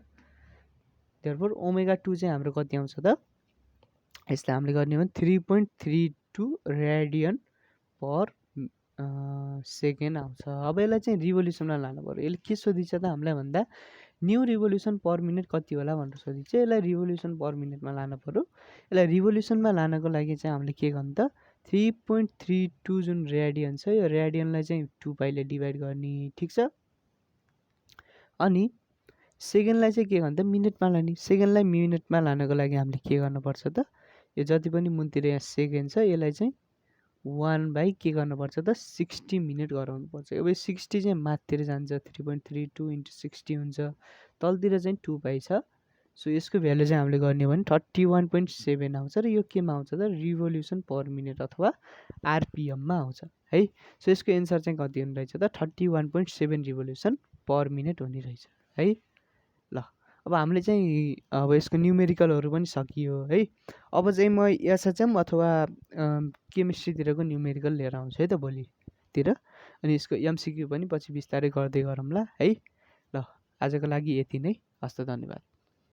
देयरफोर ओमेगा 2 चाहिँ हाम्रो कति आउँछ त, यसलाई हामीले गर्ने हो भने 3.32 रेडियन पर सेकेन्ड आउँछ। अब यसलाई चाहिँ रिभोल्युसनमा लानु पर्यो। यसले के सोधिन्छ त हामीलाई भन्दा, न्यू रिभोल्युसन पर मिनट कति होला भनेर सोधिन्छ। यसलाई रिभोल्युसन पर मिनटमा लानु पर्यो। यसलाई रिभोल्युसनमा लानको लागि चाहिँ हामीले के गर्नु त, 3.32 जुन रेडियन छ यो रेडियनलाई चाहिँ 2π ले डिभाइड गर्ने। ठिक छ, अनि सेकेन्डलाई चाहिँ के गर्नु त, मिनटमा लाने। सेकेन्डलाई मिनटमा लानको लागि हामीले के गर्नुपर्छ त, यो जति पनि मुनतिर यहाँ सेकेन्ड छ यसलाई चाहिँ 1/, के गर्नुपर्छ त 60 मिनट गराउनुपर्छ। अब यो 60 चाहिँ माथितिर जान्छ, 3.32 × 60 हुन्छ, तलतिर चाहिँ 2π छ। सो यसको भ्यालु चाहिँ हामीले गर्ने हो भने 31.7 आउँछ र यो केमा आउँछ त, रिभोल्युसन पर मिनट अथवा आरपिएममा आउँछ है। सो यसको एन्सर चाहिँ कति हुने रहेछ त, 31.7 रिभोल्युसन पर मिनट हुने रहेछ है। ल, अब हामीले चाहिँ अब यसको न्युमेरिकलहरू पनि सकियो है। अब चाहिँ म एसएचएम अथवा केमिस्ट्रीतिरको न्युमेरिकल लिएर आउँछु है त भोलितिर, अनि यसको एमसिक्यू पनि पछि बिस्तारै गर्दै गरौँला है। ल, आजको लागि यति नै, हस्त, धन्यवाद।